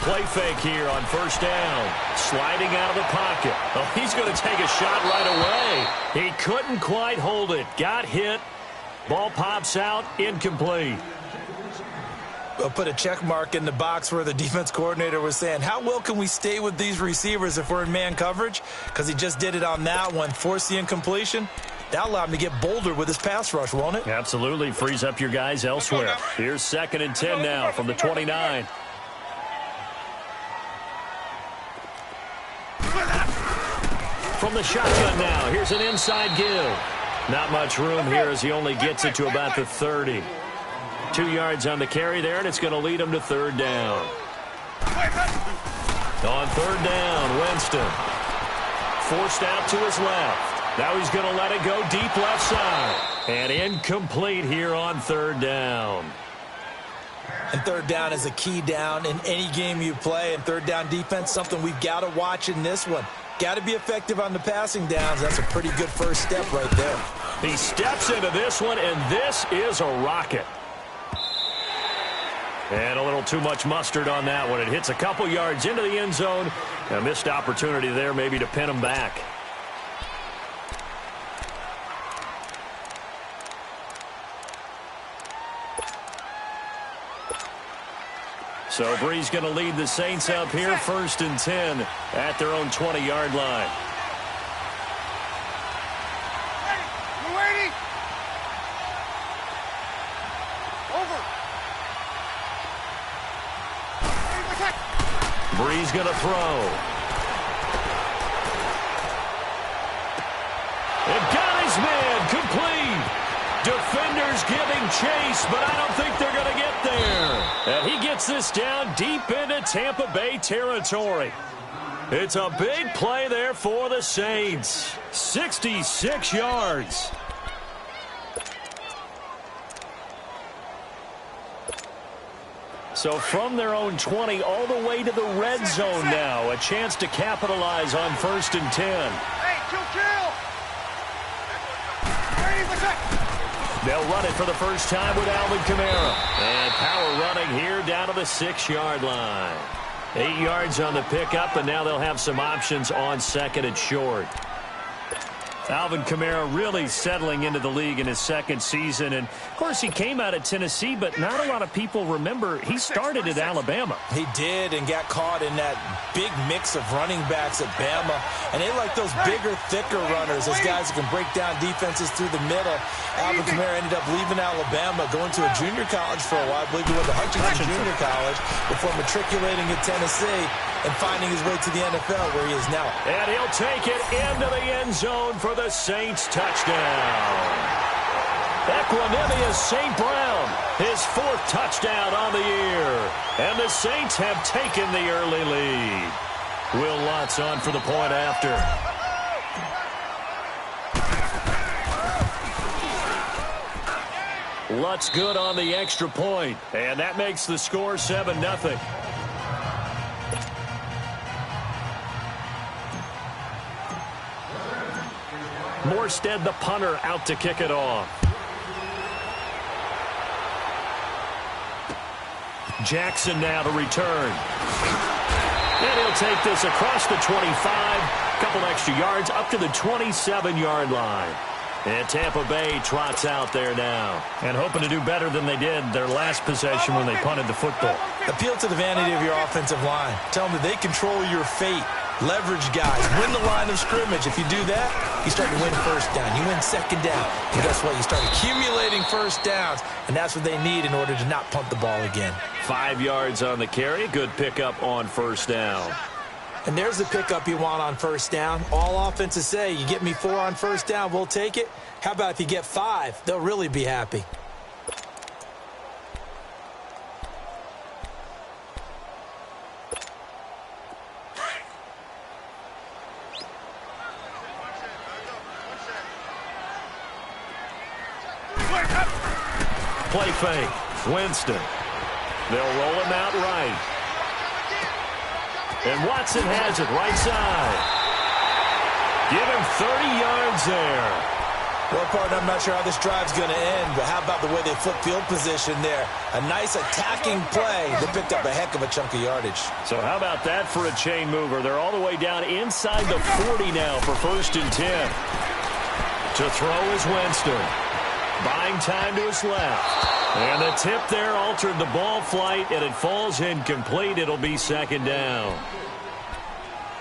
play fake here on first down. Sliding out of the pocket. Oh, he's going to take a shot right away. He couldn't quite hold it. Got hit. Ball pops out. Incomplete. We'll put a check mark in the box where the defense coordinator was saying, how well can we stay with these receivers if we're in man coverage? Because he just did it on that one. Force the incompletion. That'll allow him to get bolder with his pass rush, won't it? Absolutely. Frees up your guys elsewhere. Here's 2nd and 10 now from the 29. From the shotgun now, here's an inside give. Not much room here as he only gets it to about the 30. 2 yards on the carry there, and it's going to lead him to 3rd down. On 3rd down, Winston. Forced out to his left. Now he's going to let it go deep left side. And incomplete here on 3rd down. And 3rd down is a key down in any game you play. And 3rd down defense, something we've got to watch in this one. Got to be effective on the passing downs. That's a pretty good first step right there. He steps into this one, and this is a rocket. And a little too much mustard on that one. It hits a couple yards into the end zone. A missed opportunity there maybe to pin him back. So Bree's going to lead the Saints up here, 1st and 10 at their own 20-yard line. We're waiting. Over. Bree's going to throw. And got his man complete. Defenders giving chase, but I don't think they're going to get there. And he gets this down deep into Tampa Bay territory. It's a big play there for the Saints. 66 yards. So from their own 20 all the way to the red zone now. A chance to capitalize on 1st and 10. Hey, kill. They'll run it for the first time with Alvin Kamara. And power running here down to the 6-yard line. 8 yards on the pickup, and now they'll have some options on 2nd and short. Alvin Kamara really settling into the league in his 2nd season. And, of course, he came out of Tennessee, but not a lot of people remember he started at Alabama. He did and got caught in that big mix of running backs at Bama. And they like those bigger, thicker runners, those guys who can break down defenses through the middle. Alvin Kamara ended up leaving Alabama, going to a junior college for a while. I believe he went to Hutchinson Junior College before matriculating at Tennessee and finding his way to the NFL where he is now. And he'll take it into the end zone for the Saints touchdown. Equanimous St. Brown, his 4th touchdown on the year. And the Saints have taken the early lead. Will Lutz on for the point after. Lutz good on the extra point. And that makes the score 7-0. Morstead, the punter, out to kick it off. Jackson now to return. And he'll take this across the 25. Couple extra yards up to the 27-yard line. And Tampa Bay trots out there now. And hoping to do better than they did their last possession when they punted the football. Appeal to the vanity of your offensive line. Tell them that they control your fate. Leverage guys. Win the line of scrimmage. If you do that, you start to win 1st down. You win 2nd down. And guess what? You start accumulating 1st downs. And that's what they need in order to not punt the ball again. 5 yards on the carry. Good pickup on 1st down. And there's the pickup you want on 1st down. All offenses say, you get me 4 on 1st down, we'll take it. How about if you get 5? They'll really be happy. Play fake. Winston. They'll roll him out right. And Watson has it right side. Give him 30 yards there. Well, partner, I'm not sure how this drive's going to end, but how about the way they flip field position there? A nice attacking play. They picked up a heck of a chunk of yardage. So how about that for a chain mover? They're all the way down inside the 40 now for 1st and 10. To throw is Winston. Buying time to his left. And the tip there altered the ball flight, and it falls incomplete. It'll be 2nd down.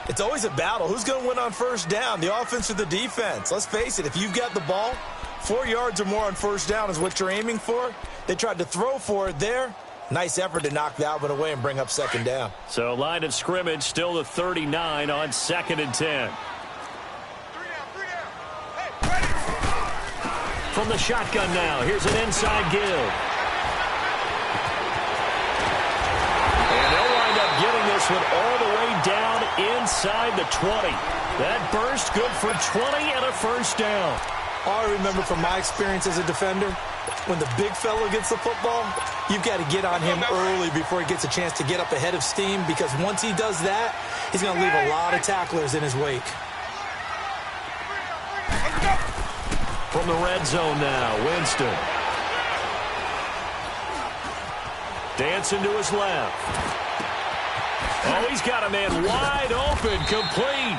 It's always a battle. Who's going to win on 1st down, the offense or the defense? Let's face it, if you've got the ball, 4 yards or more on 1st down is what you're aiming for. They tried to throw for it there. Nice effort to knock that one away and bring up 2nd down. So line of scrimmage still the 39 on 2nd and 10. From the shotgun now, here's an inside give. And they'll wind up getting this one all the way down inside the 20. That burst good for 20 and a 1st down. All I remember from my experience as a defender, when the big fellow gets the football, you've got to get on him early before he gets a chance to get up ahead of steam, because once he does that, he's going to leave a lot of tacklers in his wake. From the red zone now, Winston. Dancing to his left. Oh, he's got a man wide open, complete.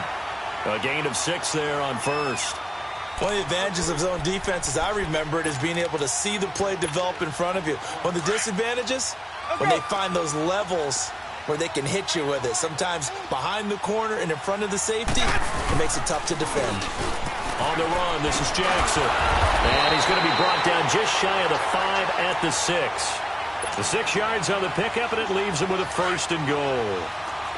A gain of 6 there on 1st. One of the advantages of zone defense, as I remember it, is being able to see the play develop in front of you. One of the disadvantages, when they find those levels where they can hit you with it. Sometimes behind the corner and in front of the safety, it makes it tough to defend. On the run, this is Jackson. And he's going to be brought down just shy of the 5 at the 6. The 6 yards on the pickup, and it leaves him with a 1st and goal.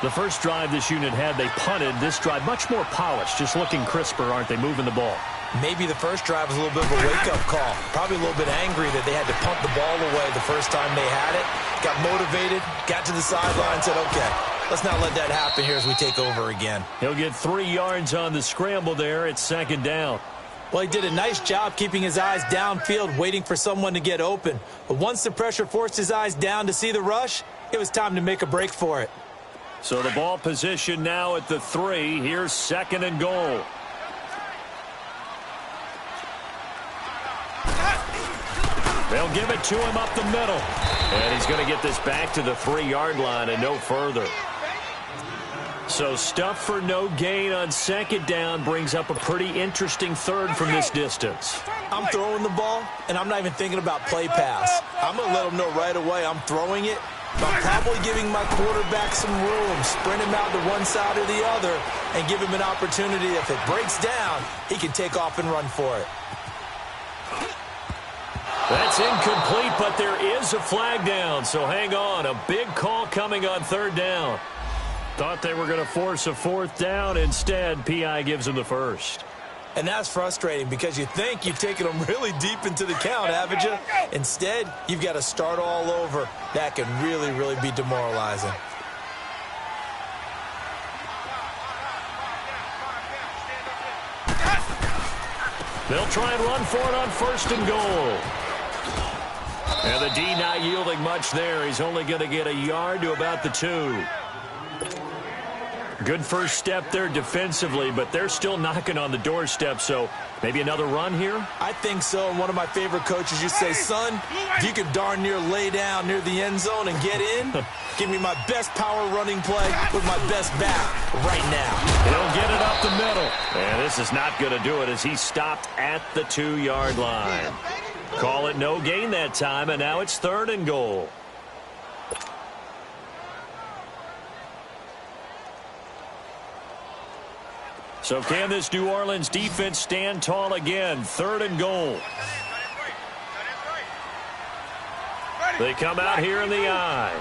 The first drive this unit had, they punted. This drive, much more polished, just looking crisper, aren't they, moving the ball? Maybe the first drive was a little bit of a wake-up call. Probably a little bit angry that they had to punt the ball away the first time they had it. Got motivated, got to the sideline, said, okay, let's not let that happen here as we take over again. He'll get 3 yards on the scramble there. It's 2nd down. Well, he did a nice job keeping his eyes downfield, waiting for someone to get open. But once the pressure forced his eyes down to see the rush, it was time to make a break for it. So the ball position now at the 3. Here's 2nd and goal. They'll give it to him up the middle. And he's going to get this back to the 3-yard line and no further. So stuff for no gain on 2nd down brings up a pretty interesting 3rd from this distance. I'm throwing the ball, and I'm not even thinking about play pass. I'm going to let them know right away I'm throwing it. But I'm probably giving my quarterback some room, sprint him out to one side or the other, and give him an opportunity. If it breaks down, he can take off and run for it. That's incomplete, but there is a flag down, so hang on. A big call coming on 3rd down. Thought they were going to force a 4th down. Instead, P.I. gives them the 1st. And that's frustrating because you think you've taken them really deep into the count, haven't you? Instead, you've got to start all over. That can really, really be demoralizing. They'll try and run for it on 1st and goal. And the D not yielding much there. He's only going to get a yard to about the 2. Good first step there defensively, but they're still knocking on the doorstep, so maybe another run here? I think so, and one of my favorite coaches used to say, son, if you could darn near lay down near the end zone and get in, give me my best power running play with my best back right now. He'll get it up the middle. And this is not going to do it as he stopped at the 2-yard line. Call it no gain that time, and now it's 3rd and goal. So can this New Orleans defense stand tall again? 3rd and goal. They come out here in the eye.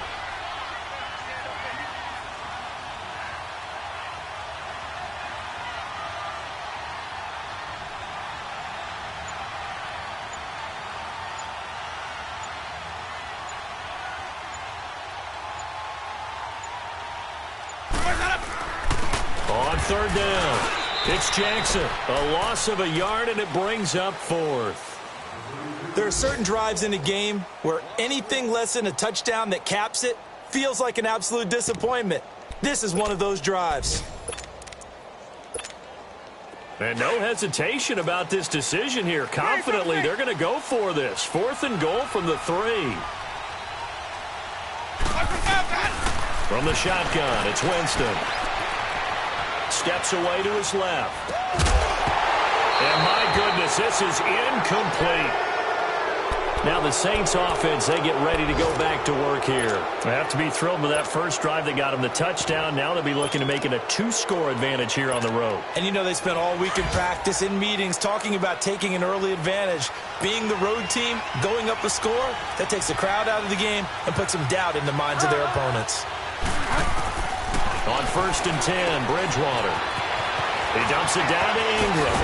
On 3rd down, it's Jackson. A loss of a yard, and it brings up 4th. There are certain drives in a game where anything less than a touchdown that caps it feels like an absolute disappointment. This is one of those drives. And no hesitation about this decision here. Confidently, they're going to go for this. 4th and goal from the 3. From the shotgun, it's Winston. Steps away to his left. And my goodness, this is incomplete. Now the Saints offense, they get ready to go back to work here. They have to be thrilled with that first drive that got them the touchdown. Now they'll be looking to make it a 2-score advantage here on the road. And you know they spent all week in practice, in meetings, talking about taking an early advantage. Being the road team, going up a score, that takes the crowd out of the game and puts some doubt in the minds of their opponents. On 1st and 10, Bridgewater. He dumps it down to Ingram.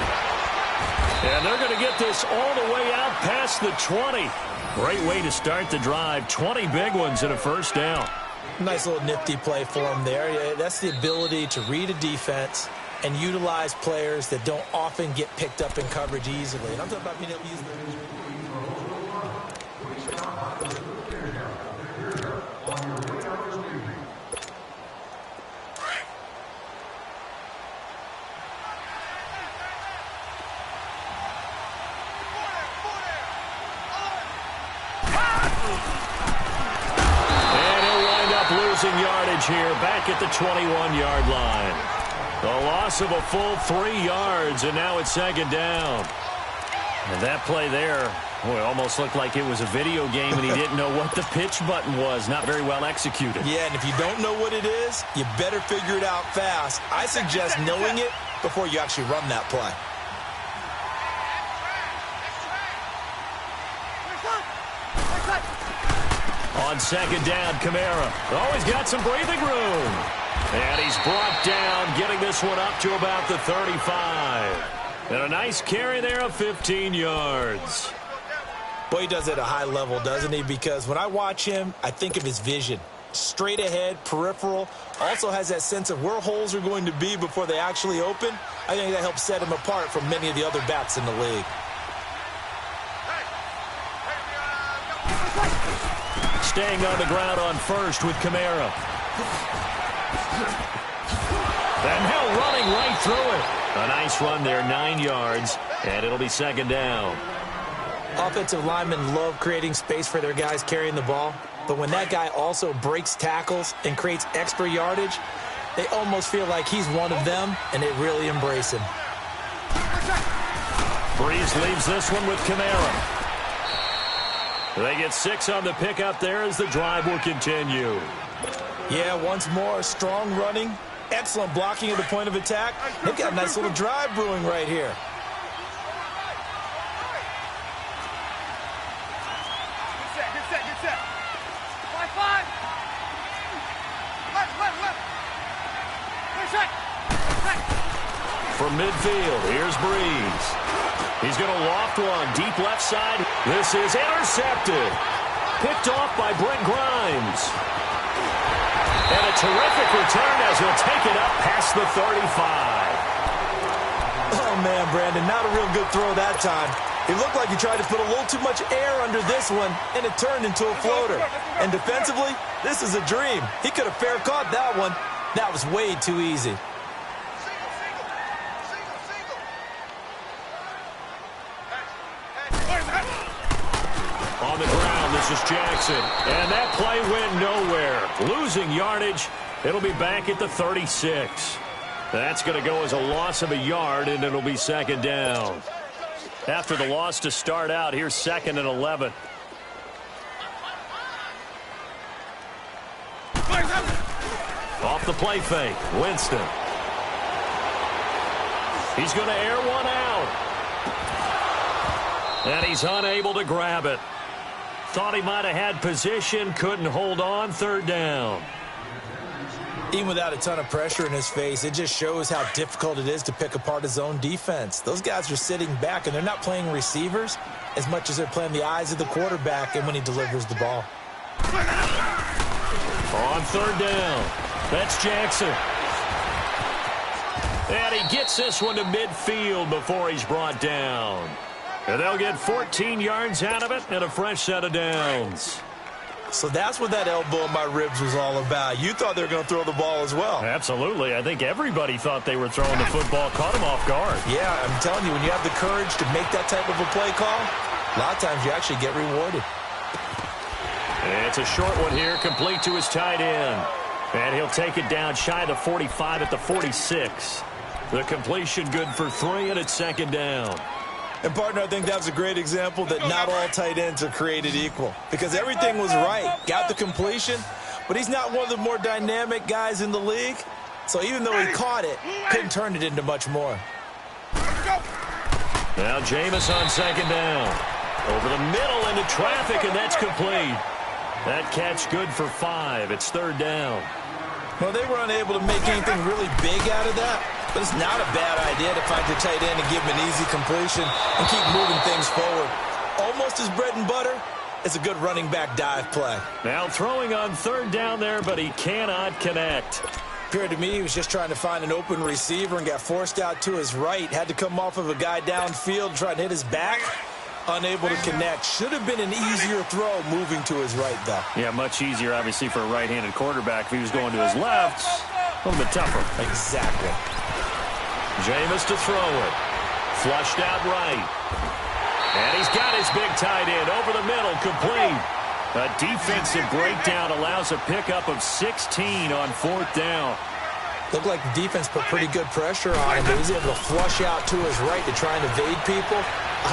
And they're going to get this all the way out past the 20. Great way to start the drive. 20 big ones and a first down. Nice little nifty play for him there. Yeah, that's the ability to read a defense and utilize players that don't often get picked up in coverage easily. And I'm talking about being able to use the... Yardage here back at the 21-yard line. The loss of a full 3 yards, and now it's 2nd down. And that play there, boy, almost looked like it was a video game and he didn't know what the pitch button was. Not very well executed. Yeah, and if you don't know what it is, you better figure it out fast. I suggest knowing it before you actually run that play. On 2nd down, Kamara. Oh, he's got some breathing room. And he's brought down, getting this one up to about the 35. And a nice carry there of 15 yards. Boy, he does it at a high level, doesn't he? Because when I watch him, I think of his vision. Straight ahead, peripheral. Also has that sense of where holes are going to be before they actually open. I think that helps set him apart from many of the other backs in the league. Staying on the ground on 1st with Kamara. And now running right through it. A nice run there, 9 yards, and it'll be 2nd down. Offensive linemen love creating space for their guys carrying the ball, but when that guy also breaks tackles and creates extra yardage, they almost feel like he's one of them, and they really embrace him. Breeze leaves this one with Kamara. They get 6 on the pickup there as the drive will continue. Yeah, once more, strong running, excellent blocking at the point of attack. They've got a nice little drive brewing right here. Get set. 5-5. Left. From midfield, here's Breeze. He's going to loft one deep left side. This is intercepted. Picked off by Brent Grimes. And a terrific return as he'll take it up past the 35. Oh, man, Brandon, not a real good throw that time. It looked like he tried to put a little too much air under this one, and it turned into a floater. And defensively, this is a dream. He could have fair caught that one. That was way too easy. On the ground, this is Jackson. And that play went nowhere. Losing yardage. It'll be back at the 36. That's going to go as a loss of a yard, and it'll be 2nd down. After the loss to start out, here's 2nd and 11. Off the play fake, Winston. He's going to air one out. And he's unable to grab it. Thought he might have had position, couldn't hold on, 3rd down. Even without a ton of pressure in his face, it just shows how difficult it is to pick apart his own defense. Those guys are sitting back, and they're not playing receivers as much as they're playing the eyes of the quarterback and when he delivers the ball. On 3rd down, that's Jackson. And he gets this one to midfield before he's brought down. And they'll get 14 yards out of it and a fresh set of downs. So that's what that elbow in my ribs was all about. You thought they were going to throw the ball as well. Absolutely. I think everybody thought they were throwing the football, caught him off guard. Yeah, I'm telling you, when you have the courage to make that type of a play call, a lot of times you actually get rewarded. It's a short one here, complete to his tight end. And he'll take it down shy of the 45 at the 46. The completion good for 3, and it's second down. And, partner, I think that's a great example that not all tight ends are created equal. Because everything was right. Got the completion, but he's not one of the more dynamic guys in the league. So even though he caught it, couldn't turn it into much more. Now Jameis on second down. Over the middle into traffic, and that's complete. That catch good for 5. It's third down. Well, they were unable to make anything really big out of that. But it's not a bad idea to find your tight end and give him an easy completion and keep moving things forward. Almost his bread and butter is a good running back dive play. Now throwing on third down there, but he cannot connect. Appeared to me he was just trying to find an open receiver and got forced out to his right. Had to come off of a guy downfield, trying to hit his back. Unable to connect. Should have been an easier throw moving to his right, though. Yeah, much easier, obviously, for a right-handed quarterback. If he was going to his left, a little bit tougher. Exactly. Jameis to throw it. Flushed out right. And he's got his big tight end over the middle, complete. A defensive breakdown allows a pickup of 16 on fourth down. Looked like the defense put pretty good pressure on him, but he was able to flush out to his right to try and evade people.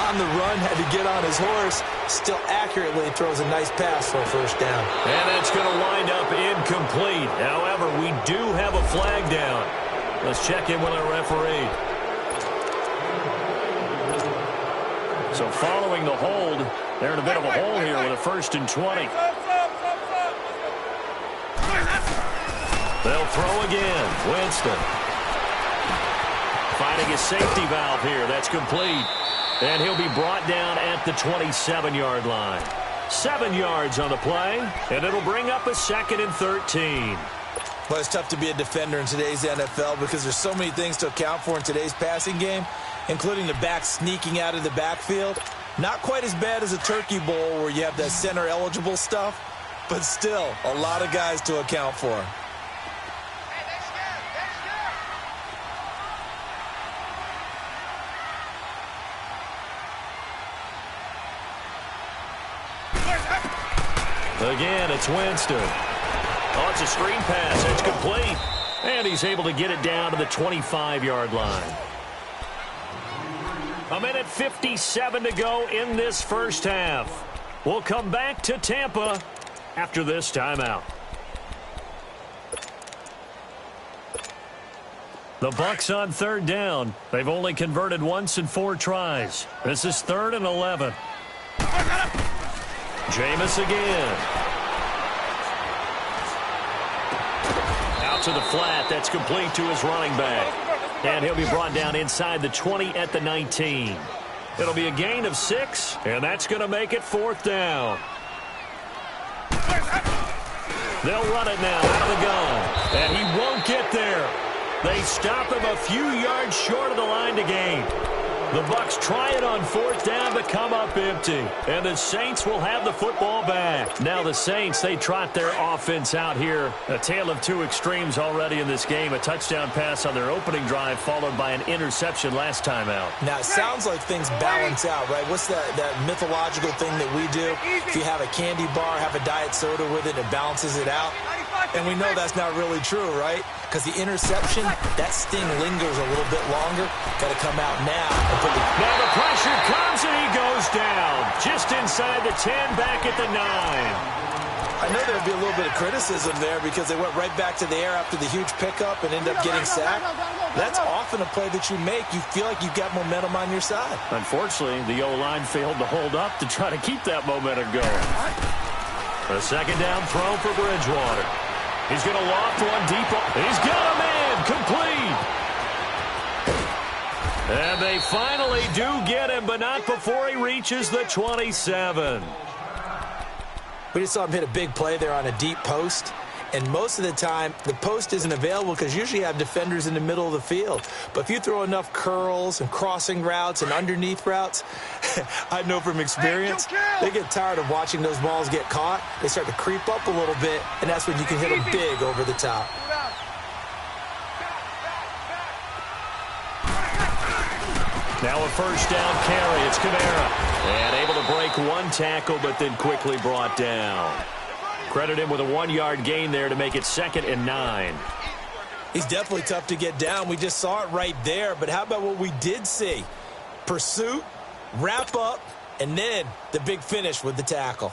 On the run, had to get on his horse. Still accurately throws a nice pass for a first down. And that's going to wind up incomplete. However, we do have a flag down. Let's check in with our referee. So following the hold, they're in a bit of a hole here with a 1st and 20. They'll throw again. Winston. Finding his safety valve here. That's complete. And he'll be brought down at the 27-yard line. 7 yards on the play, and it'll bring up a 2nd and 13. Well, it's tough to be a defender in today's NFL because there's so many things to account for in today's passing game, including the back sneaking out of the backfield. Not quite as bad as a turkey bowl where you have that center-eligible stuff, but still a lot of guys to account for. Again, it's Winston. Oh, it's a screen pass. It's complete. And he's able to get it down to the 25-yard line. 1:57 to go in this first half. We'll come back to Tampa after this timeout. The Bucs on third down. They've only converted once in 4 tries. This is 3rd and 11. Jameis again. Out to the flat. That's complete to his running back. And he'll be brought down inside the 20 at the 19. It'll be a gain of 6, and that's going to make it 4th down. They'll run it now out of the gun. And he won't get there. They stop him a few yards short of the line to gain. The Bucs try it on 4th down but come up empty. And the Saints will have the football back. Now the Saints, they trot their offense out here. A tale of 2 extremes already in this game. A touchdown pass on their opening drive followed by an interception last time out. Now, it sounds like things balance out, right? What's that mythological thing that we do? If you have a candy bar, have a diet soda with it, it balances it out. And we know that's not really true, right? Because the interception, that sting lingers a little bit longer. Got to come out now. Now the pressure comes and he goes down. Just inside the 10, back at the 9. I know there'll be a little bit of criticism there because they went right back to the air after the huge pickup and ended up getting sacked. That's often a play that you make. You feel like you've got momentum on your side. Unfortunately, the O-line failed to hold up to try to keep that momentum going. A 2nd down throw for Bridgewater. He's going to loft one deep. He's got a man complete. And they finally do get him, but not before he reaches the 27. We just saw him hit a big play there on a deep post. and most of the time, the post isn't available because usually you have defenders in the middle of the field. But if you throw enough curls and crossing routes and underneath routes, I know from experience, they get tired of watching those balls get caught. They start to creep up a little bit, and that's when you can hit them big over the top. Now a first down carry. It's Kamara. And able to break one tackle, but then quickly brought down. Credit him with a 1-yard gain there to make it 2nd and 9. He's definitely tough to get down. We just saw it right there. But how about what we did see? Pursuit, wrap up, and then the big finish with the tackle.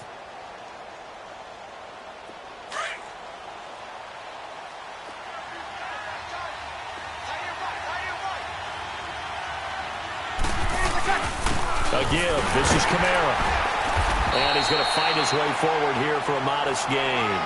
A give. This is Kamara. And he's going to fight his way forward here for a modest gain.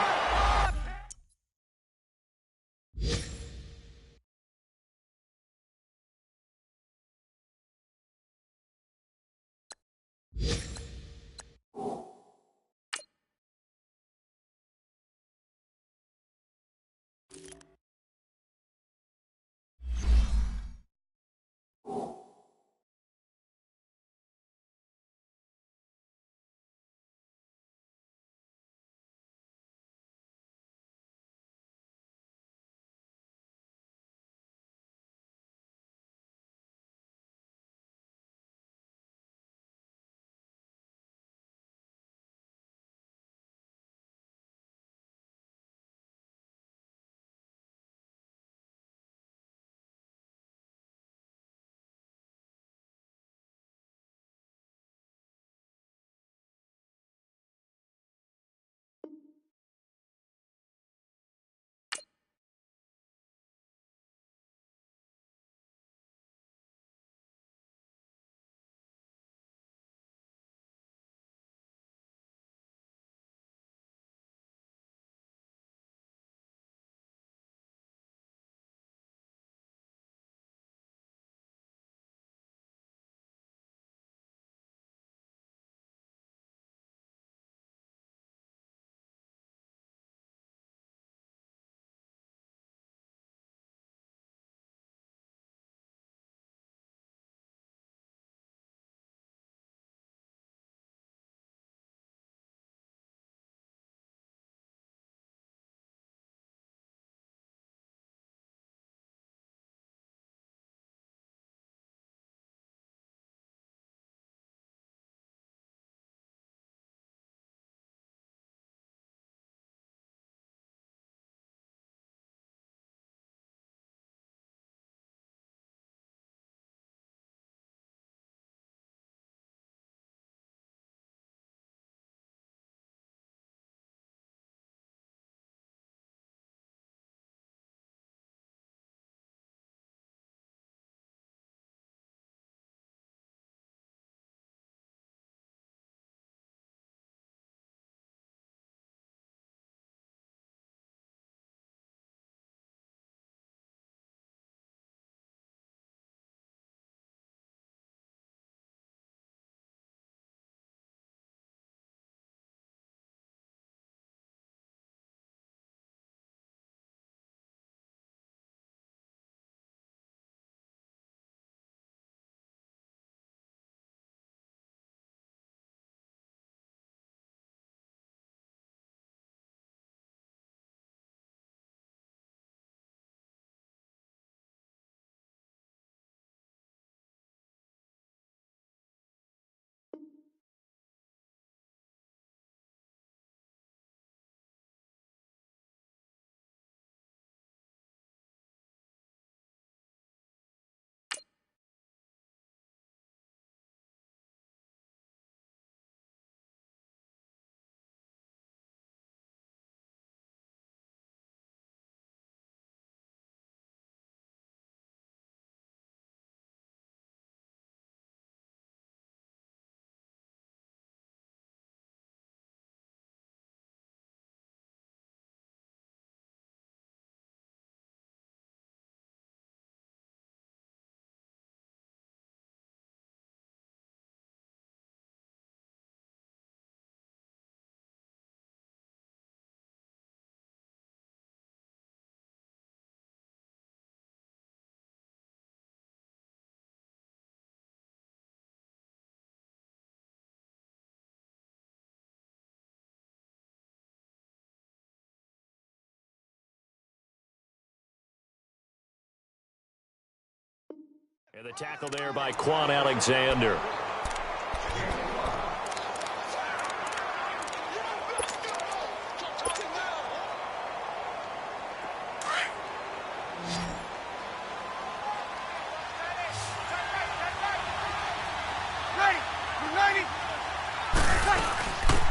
And the tackle there by Quan Alexander.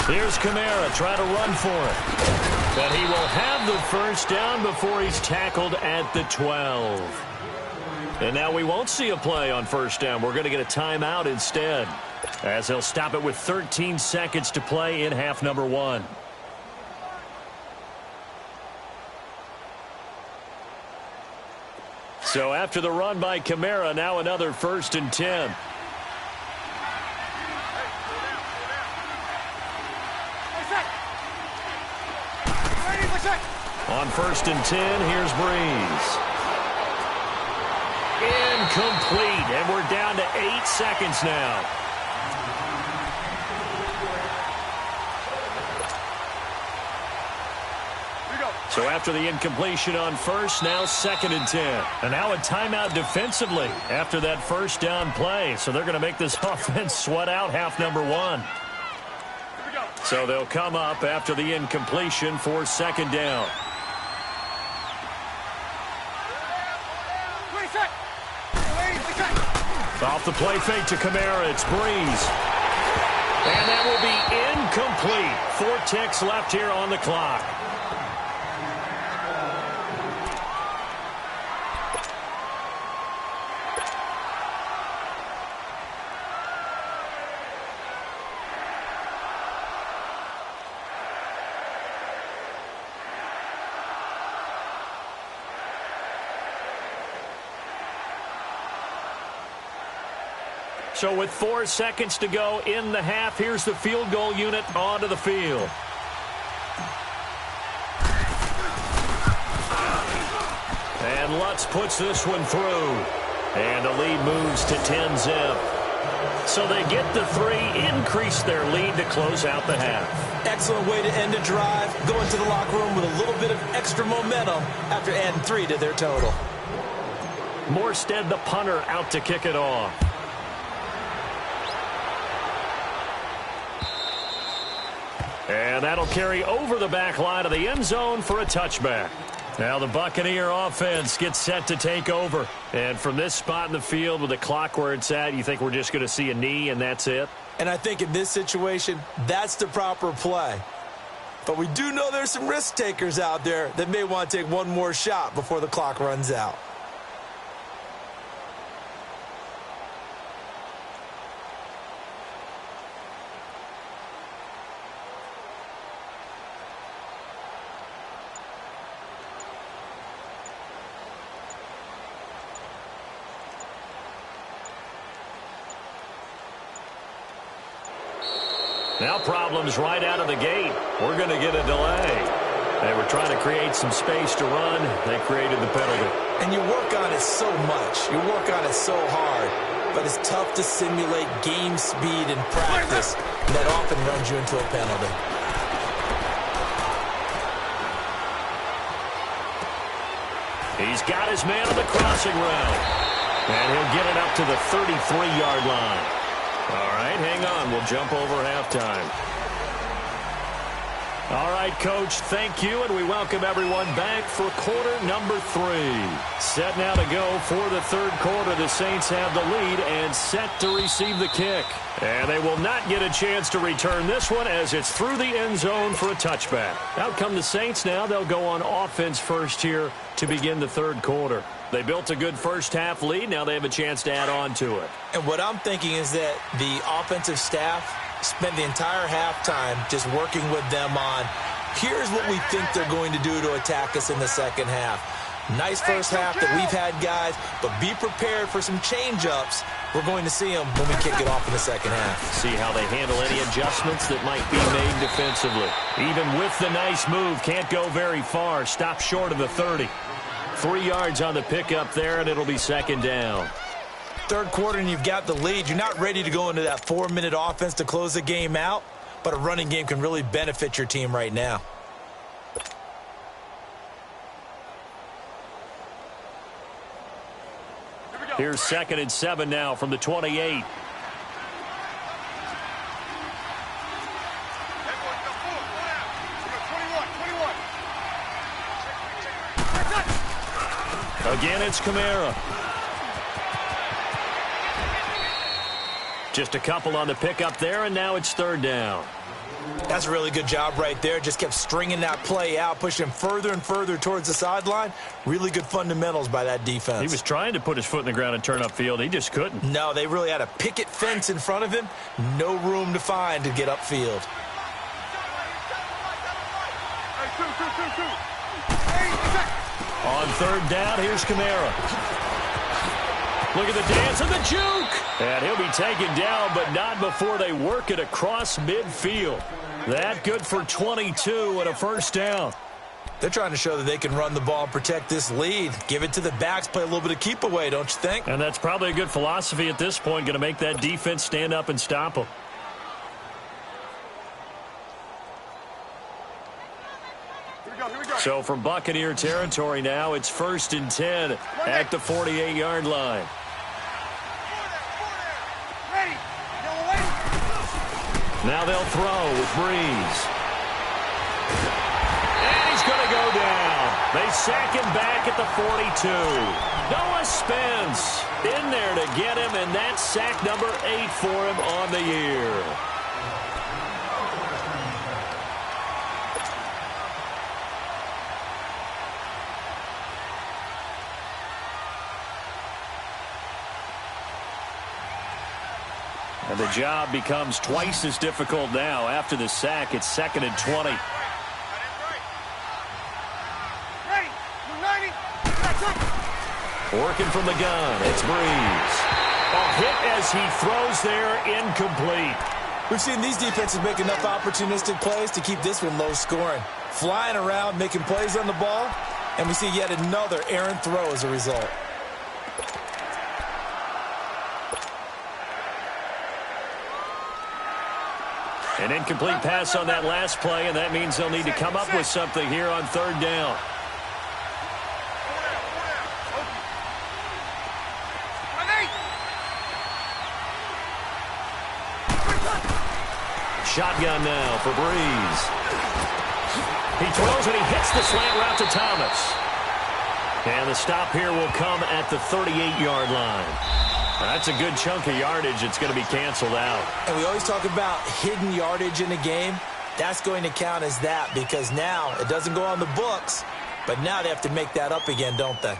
Here's Kamara trying to run for it. But he will have the first down before he's tackled at the 12. And now we won't see a play on first down. We're going to get a timeout instead, as he'll stop it with 13 seconds to play in half number 1. So after the run by Kamara, now another 1st and 10. On 1st and 10, here's Breeze. Incomplete, and we're down to 8 seconds now. So after the incompletion on 1st, now 2nd and 10. And now a timeout defensively after that first down play. So they're going to make this offense sweat out half number 1. So they'll come up after the incompletion for 2nd down. Off the play fake to Kamara, it's Breeze. And that will be incomplete. 4 ticks left here on the clock. So with 4 seconds to go in the half, here's the field goal unit onto the field. And Lutz puts this one through. And the lead moves to 10-zip. So they get the 3, increase their lead to close out the half. Excellent way to end a drive. Go into the locker room with a little bit of extra momentum after adding 3 to their total. Morstead, the punter, out to kick it off. And that'll carry over the back line of the end zone for a touchback. Now the Buccaneer offense gets set to take over. And from this spot in the field with the clock where it's at, you think we're just going to see a knee and that's it? And I think in this situation, that's the proper play. But we do know there's some risk takers out there that may want to take one more shot before the clock runs out. Now problems right out of the gate. We're going to get a delay. They were trying to create some space to run. They created the penalty. And you work on it so much. You work on it so hard. But it's tough to simulate game speed in practice. And that often runs you into a penalty. He's got his man on the crossing route. And he'll get it up to the 33-yard line. All right, hang on. We'll jump over halftime. All right, Coach, thank you, and we welcome everyone back for quarter number 3. Set now to go for the third quarter. The Saints have the lead and set to receive the kick. And they will not get a chance to return this one as it's through the end zone for a touchback. Out come the Saints now. They'll go on offense first here to begin the third quarter. They built a good first half lead. Now they have a chance to add on to it. And what I'm thinking is that the offensive staff spent the entire halftime just working with them on, here's what we think they're going to do to attack us in the second half. Nice first half that we've had, guys, but be prepared for some change-ups. We're going to see them when we kick it off in the second half. See how they handle any adjustments that might be made defensively. Even with the nice move, can't go very far. Stop short of the 30. 3 yards on the pickup there, and it'll be second down. Third quarter, and you've got the lead. You're not ready to go into that 4-minute offense to close the game out, but a running game can really benefit your team right now. Here we go. Here's 2nd and 7 now from the 28. Again, it's Kamara. Just a couple on the pickup there, and now it's 3rd down. That's a really good job right there. Just kept stringing that play out, pushing him further and further towards the sideline. Really good fundamentals by that defense. He was trying to put his foot in the ground and turn upfield. He just couldn't. No, they really had a picket fence in front of him. No room to find to get upfield. On 3rd down, here's Kamara. Look at the dance and the juke. And he'll be taken down, but not before they work it across midfield. That good for 22 and a 1st down. They're trying to show that they can run the ball and protect this lead. Give it to the backs, play a little bit of keep away, don't you think? And that's probably a good philosophy at this point, going to make that defense stand up and stop them. So from Buccaneer territory now, it's 1st and 10 at the 48-yard line. Now they'll throw with Breeze. And he's going to go down. They sack him back at the 42. Noah Spence in there to get him, and that's sack number 8 for him on the year. And the job becomes twice as difficult now. After the sack, it's 2nd and 20. Working from the gun, it's Breeze. A hit as he throws there, incomplete. We've seen these defenses make enough opportunistic plays to keep this one low scoring. Flying around, making plays on the ball, and we see yet another errant throw as a result. An incomplete pass on that last play, and that means they'll need to come up with something here on 3rd down. Shotgun now for Breeze. He throws and he hits the slant route to Thomas. And the stop here will come at the 38-yard line. That's a good chunk of yardage. It's going to be canceled out. And we always talk about hidden yardage in a game. That's going to count as that because now it doesn't go on the books, but now they have to make that up again, don't they?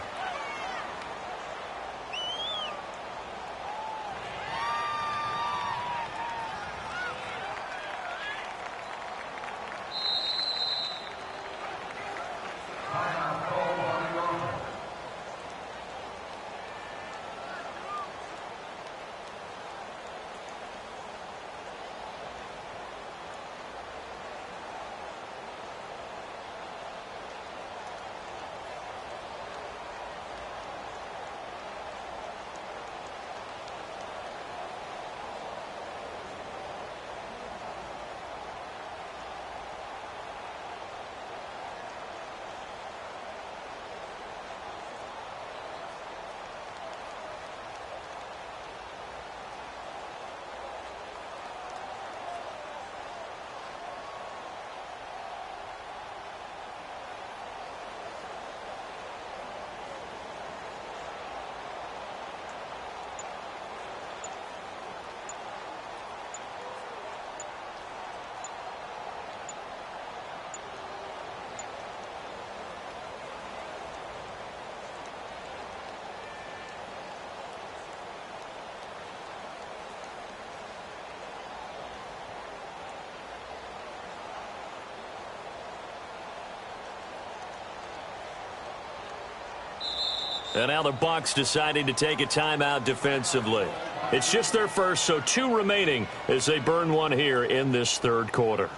And now the Bucs deciding to take a timeout defensively. It's just their first, so 2 remaining as they burn one here in this 3rd quarter.